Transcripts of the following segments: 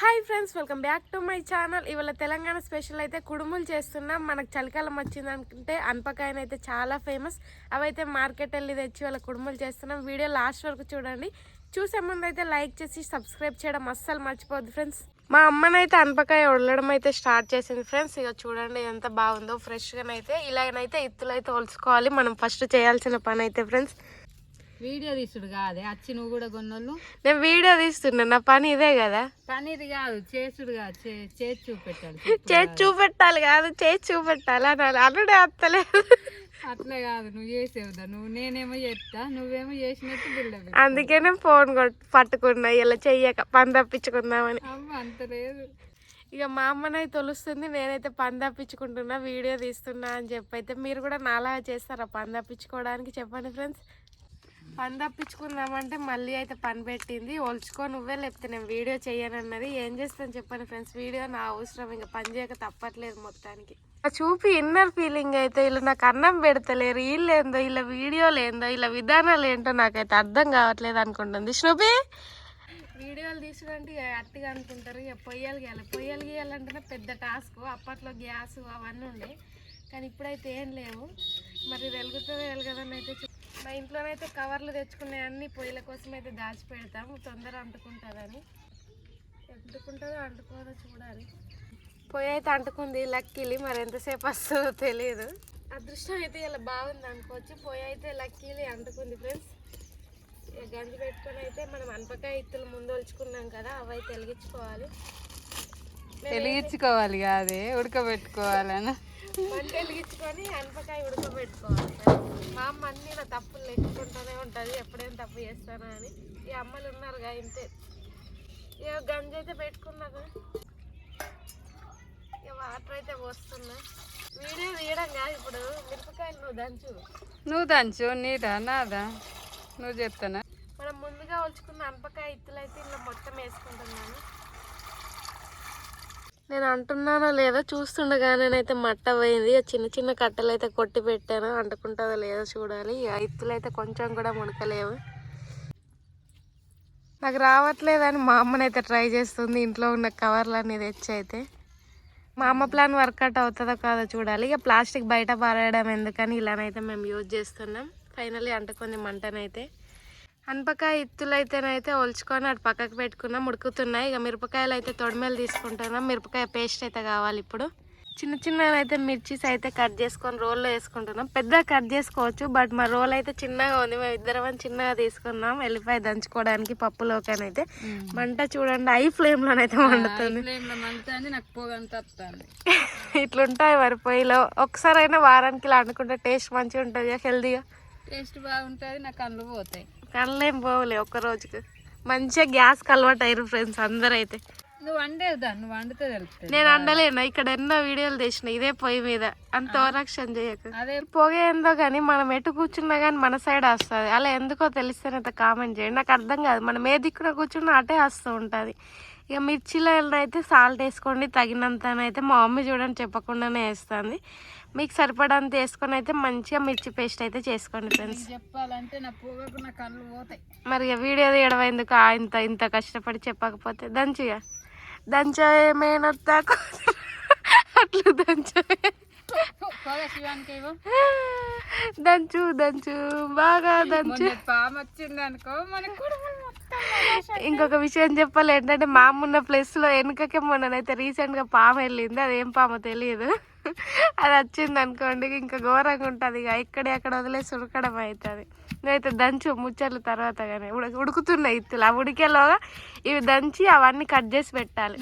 Hi friends, welcome back to my channel. ఇవాళ Telangana special అయితే కుడుములు చేస్తున్నాం. మనకు చలికాలం వచ్చిందంటే అనపకాయన అయితే చాలా ఫేమస్. అవైతే మార్కెట్ వెళ్ళి తెచ్చి వాళ్ళ కుడుములు చేస్తున్నాం. వీడియో లాస్ట్ వరకు చూడండి. చూసే ముందు అయితే లైక్ చేసి సబ్స్క్రైబ్ చేయడం అస్సలు మర్చిపోద్దు ఫ్రెండ్స్. మా అమ్మనైతే అనపకాయ వడలడం అయితే స్టార్ట్ చేసింది ఫ్రెండ్స్. ఇక చూడండి ఎంత బాగుందో. ఫ్రెష్గానైతే ఇలాగనైతే ఇత్తులు అయితే ఒలుచుకోవాలి. మనం ఫస్ట్ చేయాల్సిన పని అయితే ఫ్రెండ్స్ వీడియో తీసుడు కాదే వచ్చి నువ్వు కూడా కొన్నోళ్ళు. నేను వీడియో తీస్తున్నా, నా పని ఇదే కదా. పని ఇది కాదు, చేసుడు కాదు, చేసి చూపెట్టాలి. చేసి చూపెట్టాలి కాదు, చేసి చూపెట్టాలి అనాలి. అల్లుడే అత్తలేదు. అట్లా కాదు, నువ్వు చేసేవుదా, నేనేమో చేస్తా, నువ్వేమో చేసినట్టు బిల్డప్. అందుకే నేను ఫోన్ పట్టుకున్నా ఇలా చెయ్యక పని తప్పించుకుందామని. అమ్మ అంత లేదు. ఇక మా అమ్మనైతే తొలుస్తుంది, నేనైతే పని తప్పించుకుంటున్నా, వీడియో తీస్తున్నా అని చెప్పి. అయితే మీరు కూడా నాలా చేస్తారా పని తప్పించుకోవడానికి? చెప్పండి ఫ్రెండ్స్. పని తప్పించుకుందామంటే మళ్ళీ అయితే పని పెట్టింది. ఒలుచుకో నువ్వే, లేకపోతే నేను వీడియో చేయనన్నది. ఏం చేస్తాను చెప్పండి ఫ్రెండ్స్, వీడియో నా అవసరం, ఇంకా పని చేయక తప్పట్లేదు మొత్తానికి. చూపి ఇన్నర్ ఫీలింగ్ అయితే వీళ్ళు నాకు అన్నం పెడతలేరు, వీళ్ళు ఏందో ఇలా వీడియోలు ఏందో ఇలా విధానాలు ఏంటో నాకైతే అర్థం కావట్లేదు అనుకుంటుంది. శృభి వీడియోలు తీసుకుంటే అట్టిగా అనుకుంటారు. ఇక పొయ్యలు గీయాలంటేనే పెద్ద టాస్క్. అప్పట్లో గ్యాస్ అవన్నీ ఉండే, కానీ ఇప్పుడైతే ఏం లేవు. మరి వెలుగుతుందని అయితే మా ఇంట్లోనైతే కవర్లు తెచ్చుకునే అన్ని పొయ్యిల కోసం అయితే దాచి పెడతాము, తొందర అంటుకుంటుందని. అంటుకుంటుందో అంటుకోదో చూడాలి. పొయ్యి అయితే అంటుకుంది లక్కీలి, మరి ఎంతసేపు వస్తుందో తెలియదు. అదృష్టం అయితే ఇలా బాగుంది అనుకోవచ్చు. పొయ్యి అయితే లక్కీలి అంటుకుంది ఫ్రెండ్స్. గంజి పెట్టుకొని అయితే మనం అనపకాయ ఇత్తులు ముందు ఒలుచుకున్నాం కదా, అవి అయితే వెలిగించుకోవాలి కాదే, ఉడకబెట్టుకోవాలని. మంట వెలిగించుకొని అనపకాయ ఉడకబెట్టుకోవాలి. మా అమ్మ అన్నీ నా తప్పులు లెక్కుంటూనే ఉంటుంది, ఎప్పుడేం తప్పు చేస్తానా అని. ఈ అమ్మలు ఉన్నారుగా ఇంతే. ఇక గంజి అయితే పెట్టుకున్నాను, ఇక వాటర్ అయితే పోస్తున్నా. వీడియో తీయడం కాదు ఇప్పుడు. మిరపకాయలు నువ్వు దంచు నీదా నాదా నువ్వు చెప్తానా. మనం ముందుగా వచ్చుకున్న అనపకాయ ఇత్తులు అయితే ఇలా మొత్తం వేసుకుంటున్నాను. నేను అంటున్నానో లేదో చూస్తుండగానేనైతే మట్ట పోయింది. చిన్న చిన్న కట్టెలు అయితే కొట్టి పెట్టాను, అంటుకుంటుందో లేదో చూడాలి. ఇత్తులు అయితే కొంచెం కూడా మునకలేవు. నాకు రావట్లేదని మా అమ్మనైతే ట్రై చేస్తుంది. ఇంట్లో ఉన్న కవర్లన్నీ తెచ్చి అయితే మా అమ్మ ప్లాన్ వర్కౌట్ అవుతుందో కాదో చూడాలి. ఇక ప్లాస్టిక్ బయట పారేయడం ఎందుకని ఇలానైతే మేము యూజ్ చేస్తున్నాం. ఫైనల్లీ అంటుకుంది మంటనైతే. అనపకాయ ఇత్తులు అయితేనైతే ఒలుచుకొని అటు పక్కకు పెట్టుకున్నాం, ఉడుకుతున్నాయి. ఇక మిరపకాయలు అయితే తొడిమేలు తీసుకుంటున్నాం. మిరపకాయ పేస్ట్ అయితే కావాలి ఇప్పుడు. చిన్న చిన్నగా అయితే మిర్చీస్ అయితే కట్ చేసుకొని రోల్లో వేసుకుంటున్నాం. పెద్దగా కట్ చేసుకోవచ్చు, బట్ మా రోల్ అయితే చిన్నగా ఉంది. మేము ఇద్దరం చిన్నగా తీసుకున్నాం ఎల్లిపాయ దంచుకోవడానికి పప్పులోకనైతే. మంట చూడండి, హై ఫ్లేమ్లోనైతే వండుతుంది. ఇట్లుంటాయి మరి పొయ్యిలో. ఒకసారైనా వారానికి ఇలా అనుకుంటే టేస్ట్ మంచిగా ఉంటుంది, హెల్దీగా టేస్ట్ బాగుంటుంది. నా కళ్ళు పోతాయి. కళ్ళేం పోలే ఒక్క రోజుకి. మంచిగా గ్యాస్ అలవాటు అయ్యారు ఫ్రెండ్స్ అందరూ అయితే. నువ్వు వండేదా, నువ్వు వండితే తెలుస్తుంది. నేను వండలేను, ఇక్కడ ఎన్నో వీడియోలు తీసిన ఇదే పొయ్యి మీద. అంత ఓవరాక్షన్ చేయకు. అదే పొగ ఏందో కానీ మనం ఎటు కూర్చున్నా కానీ మన సైడ్ వస్తుంది. అలా ఎందుకో తెలిస్తేనైతే కామెంట్ చేయండి. నాకు అర్థం కాదు, మనం ఏ దిక్కున కూర్చున్నా అటే వస్తూ ఉంటుంది. ఇక మిర్చిలో అయితే సాల్ట్ వేసుకోండి తగినంతనైతే. మా మమ్మీ చూడండి చెప్పకుండానే వేస్తుంది. మీకు సరిపడంత వేసుకొని అయితే మంచిగా మిర్చి పేస్ట్ అయితే చేసుకోండి ఫ్రెండ్స్. చెప్పాలంటే నా పొగకు నా కళ్ళు పోతాయి. మరి వీడియో తీయడం ఎందుకు, ఇంత కష్టపడి చెప్పకపోతే. దంచమేనొత్తా అట్లు దంచు బాగా దంచు. పాము వచ్చింది అనుకో మనకు. ఇంకొక విషయం చెప్పాలి ఏంటంటే, మా అమ్మ ఉన్న ప్లేస్లో వెనుకకే మొన్ననైతే రీసెంట్గా పాము వెళ్ళింది. అదేం పామో తెలియదు. అది వచ్చింది అనుకోండి ఇంకా ఘోరంగా ఉంటుంది. ఇక ఎక్కడ వదిలేసి ఉడకడం అవుతుంది. నువ్వైతే దంచు ముచ్చట్లు తర్వాత కానీ ఉడుకుతున్నాయి ఇత్తులు. ఆ ఉడికేలోగా ఇవి దంచి అవన్నీ కట్ చేసి పెట్టాలి.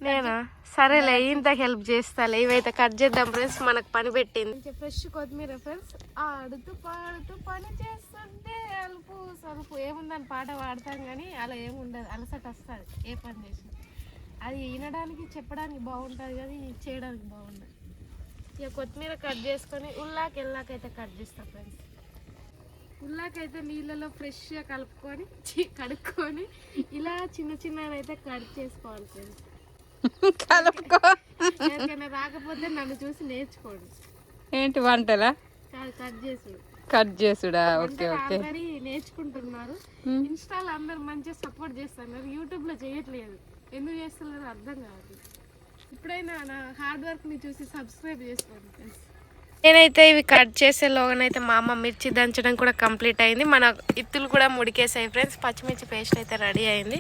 నేనా సరేలే, ఇంత హెల్ప్ చేస్తాలే. ఇవైతే కట్ చేద్దాం ఫ్రెండ్స్, మనకు పని పెట్టింది. ఫ్రెష్ కొత్తిమీర ఫ్రెండ్స్. ఆడుతూ పాడుతూ పని చేస్తుంటే అలుపు సలుపు ఏముందని పాట పాడతాం కానీ అలా ఏముండదు. అలసట వస్తుంది ఏ పని చేసినా. అది వినడానికి చెప్పడానికి బాగుంటుంది కానీ చేయడానికి బాగుండదు. ఇక కొత్తిమీర కట్ చేసుకొని వెళ్ళాకైతే కట్ చేస్తాం ఫ్రెండ్స్. ఉల్లాకైతే నీళ్ళలో ఫ్రెష్గా కడుక్కొని ఇలా చిన్ననైతే కట్ చేసుకోవాలి ఫ్రెండ్స్. ఎవరికైనా రాకపోతే నన్ను చూసి నేర్చుకోండి. ఏంటి వంటలా కట్ చేసి కట్ చేసుడా ఓకే ఓకే ఆల్రెడీ నేర్చుకుంటున్నారు. ఇన్స్టాలో అందరు మంచిగా సపోర్ట్ చేస్తున్నారు, యూట్యూబ్ లో చేయట్లేదు. ఎందుకు చేస్తున్నారు అర్థం కాదు. ఇప్పుడైనా నా హార్డ్ వర్క్ ని చూసి సబ్స్క్రైబ్ చేసుకోండి ఫ్రెండ్స్. నేనైతే ఇవి కట్ చేసే లోగానైతే మా అమ్మ మిర్చి దంచడం కూడా కంప్లీట్ అయింది. మన ఇత్తులు కూడా ముడికేసాయి ఫ్రెండ్స్. పచ్చిమిర్చి పేస్ట్ అయితే రెడీ అయింది.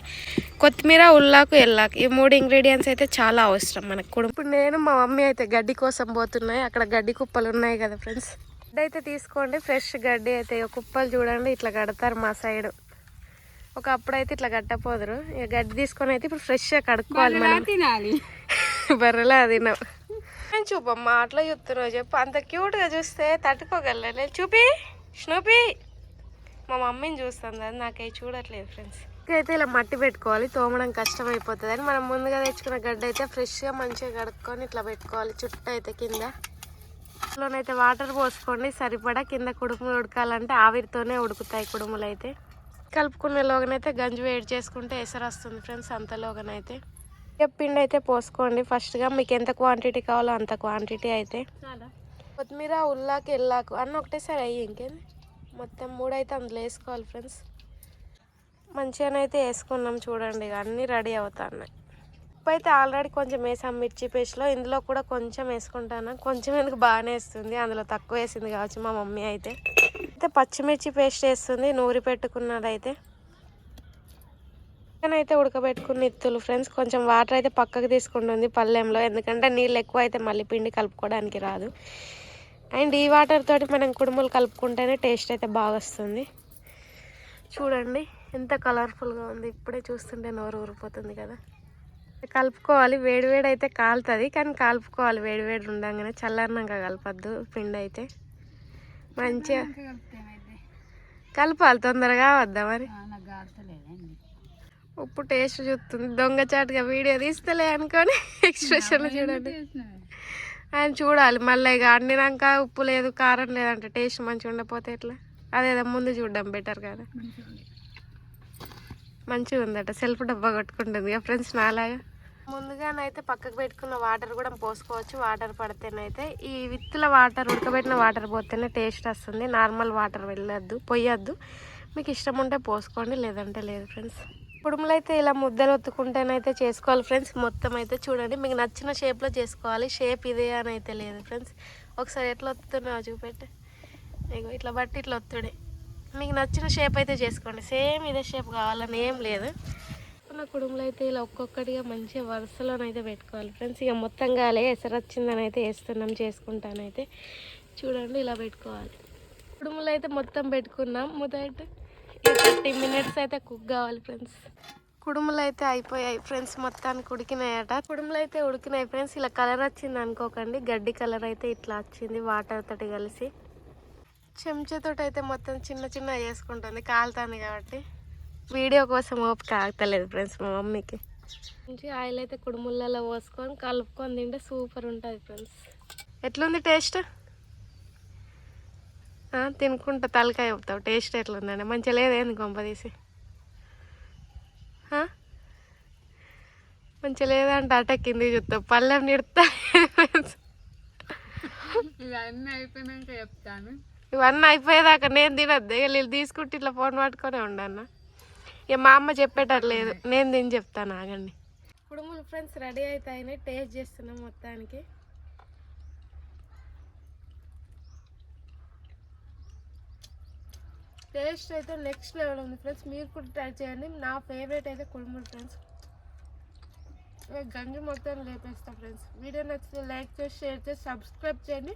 కొత్తిమీర, ఉల్లాకు, ఎల్లాకు ఈ 3 ఇంగ్రీడియంట్స్ అయితే చాలా అవసరం మనకు కూడా. ఇప్పుడు నేను మా మమ్మీ అయితే గడ్డి కోసం పోతున్నాయి. అక్కడ గడ్డి కుప్పలు ఉన్నాయి కదా ఫ్రెండ్స్. గడ్డి అయితే తీసుకోండి, ఫ్రెష్ గడ్డి అయితే. కుప్పలు చూడండి ఇట్లా కడతారు మా సైడ్. ఒకప్పుడు అయితే ఇట్లా కట్టపోదురు. ఇక గడ్డి తీసుకొని అయితే ఇప్పుడు ఫ్రెష్గా కడుక్కోవాలి మనం. తినాలి బర్రెలా తిన్నావు. నేను చూపమ్మా అట్లా చూస్తున్నావు చెప్పు. అంత క్యూట్గా చూస్తే తట్టుకోగలను. చూపి స్నూపీ. మా మమ్మీని చూస్తుంది, అది నాకైతే చూడట్లేదు ఫ్రెండ్స్. అయితే ఇలా మట్టి పెట్టుకోవాలి, తోమడం కష్టం అయిపోతుంది అని మనం ముందుగా తెచ్చుకున్న గడ్డ అయితే ఫ్రెష్గా మంచిగా కడుక్కొని ఇట్లా పెట్టుకోవాలి. చుట్టూ అయితే కింద లోనైతే వాటర్ పోసుకోండి సరిపడా. కింద కుడుములు ఉడకాలంటే ఆవిరితోనే ఉడుకుతాయి కుడుములు అయితే. కలుపుకునే లోగనైతే గంజి వేడి చేసుకుంటే ఎసరు వస్తుంది ఫ్రెండ్స్. అంతలోగనైతే పిండి అయితే పోసుకోండి ఫస్ట్గా. మీకు ఎంత క్వాంటిటీ కావాలో అంత క్వాంటిటీ అయితే. కొత్తిమీర, ఉల్లాకు, ఎల్లాకు అన్నీ ఒకటేసారి అయ్యి ఇంకేంది. మొత్తం 3 అయితే అందులో వేసుకోవాలి ఫ్రెండ్స్. మంచిగానైతే వేసుకున్నాం చూడండి. ఇక అన్నీ రెడీ అవుతున్నాయి. ఉప్పు అయితే ఆల్రెడీ కొంచెం వేసాం మిర్చి పేస్ట్లో. ఇందులో కూడా కొంచెం వేసుకుంటాను. కొంచెం ఎందుకు బాగానే వేస్తుంది, అందులో తక్కువ వేసింది కావచ్చు మా మమ్మీ అయితే. పచ్చిమిర్చి పేస్ట్ వేస్తుంది నూరి పెట్టుకున్నదైతే. అయితే ఉడకబెట్టుకున్న ఇత్తులు ఫ్రెండ్స్. కొంచెం వాటర్ అయితే పక్కకు తీసుకుంటుంది పళ్ళెంలో, ఎందుకంటే నీళ్ళు ఎక్కువ అయితే మళ్ళీ పిండి కలుపుకోవడానికి రాదు. అండ్ ఈ వాటర్ తోటి మనం కుడుములు కలుపుకుంటేనే టేస్ట్ అయితే బాగా వస్తుంది. చూడండి ఎంత కలర్ఫుల్గా ఉంది. ఇప్పుడే చూస్తుంటే నోరు ఊరిపోతుంది కదా. కలుపుకోవాలి. వేడివేడి అయితే కాలుతుంది, కానీ కలుపుకోవాలి వేడివేడి ఉండగానే. చల్లన్నాక కలపద్దు పిండి అయితే. మంచిగా కలపాలి, తొందరగా వద్దా మరి. ఉప్పు టేస్ట్ చూస్తుంది దొంగచాటుగా, వీడియో తీస్తలే అనుకొని ఎక్స్ప్రెషన్లు చూడండి. ఆయన చూడాలి మళ్ళీ. ఇక అండినాక ఉప్పు లేదు కారం లేదంటే టేస్ట్ మంచిగా ఉండకపోతే ఎట్లా. అదేదో ముందు చూడడం బెటర్ కదా. మంచిగా ఉందట, సెల్ఫ్ డబ్బా కొట్టుకుంటుంది కదా ఫ్రెండ్స్ నాలాగా. ముందుగానైతే పక్కకు పెట్టుకున్న వాటర్ కూడా పోసుకోవచ్చు. వాటర్ పడితేనైతే ఈ విత్తుల వాటర్, ఉడకబెట్టిన వాటర్ పోతేనే టేస్ట్ వస్తుంది. నార్మల్ వాటర్ వెళ్ళొద్దు, పొయ్యొద్దు. మీకు ఇష్టం ఉంటే పోసుకోండి, లేదంటే లేదు ఫ్రెండ్స్. కుడుములు అయితే ఇలా ముద్దలు ఒత్తుకుంటేనైతే చేసుకోవాలి ఫ్రెండ్స్. మొత్తం అయితే చూడండి, మీకు నచ్చిన షేప్లో చేసుకోవాలి. షేప్ ఇదే అని అయితే లేదు ఫ్రెండ్స్. ఒకసారి ఎట్లా ఒత్తుతున్నావో చూపెట్టే. ఇగో ఇట్లా బట్టి ఇట్లా ఒత్తుడే. మీకు నచ్చిన షేప్ అయితే చేసుకోండి. సేమ్ ఇదే షేప్ కావాలని ఏం లేదు. ఉన్న కుడుములు అయితే ఇలా ఒక్కొక్కటిగా మంచిగా వరుసలోనైతే పెట్టుకోవాలి ఫ్రెండ్స్. ఇక మొత్తం కాలే ఎసరు వచ్చిందని అయితే వేస్తున్నాం, చేసుకుంటానైతే. చూడండి ఇలా పెట్టుకోవాలి. కుడుములు అయితే మొత్తం పెట్టుకున్నాం. మొదటి 30 minutes అయితే కుక్ కావాలి ఫ్రెండ్స్. కుడుములు అయితే అయిపోయాయి ఫ్రెండ్స్, మొత్తానికి ఉడికినాయట. కుడుములు అయితే ఉడికినాయి ఫ్రెండ్స్. ఇలా కలర్ వచ్చింది అనుకోకండి, గడ్డి కలర్ అయితే ఇట్లా వచ్చింది వాటర్ తోటి కలిసి. చెంచాతోటి అయితే మొత్తం చిన్న చిన్న చేసుకుంటుంది, కాలుతుంది కాబట్టి. వీడియో కోసం ఓపిక ఆగతలేదు ఫ్రెండ్స్ మా మమ్మీకి. మంచిగా ఆయిల్ అయితే కుడుములలో పోసుకొని కలుపుకొని తింటే సూపర్ ఉంటుంది ఫ్రెండ్స్. ఎట్లుంది టేస్ట్? తినుకుంటా తలకాయ చెప్తావు టేస్ట్ ఎట్లుందండి. మంచిగా లేదేంది గొంప తీసి? మంచిగా లేదంటే అట కింది చూస్తావు, పళ్ళెం నిడతా. ఇవన్నీ అయిపోయినాక చెప్తాను. ఇవన్నీ అయిపోయేదాకా నేను తినద్దు. ఇక వీళ్ళు తీసుకుంటే ఇట్లా ఫోన్ పట్టుకొనే ఉండన్న. ఇక మా అమ్మ చెప్పేటట్లేదు, నేను తిని చెప్తాను ఆగండి. కుడుములు ఫ్రెండ్స్ రెడీ అవుతాయని టేస్ట్ చేస్తున్నాం మొత్తానికి. టేస్ట్ అయితే నెక్స్ట్ లెవెల్ ఉంది ఫ్రెండ్స్. మీరు కూడా ట్రై చేయండి. నా ఫేవరెట్ అయితే కుడుములు ఫ్రెండ్స్. గంజి మొత్తం లేపేస్తా ఫ్రెండ్స్. వీడియో నచ్చితే లైక్ చేసి, షేర్ చేసి, సబ్స్క్రైబ్ చేయండి.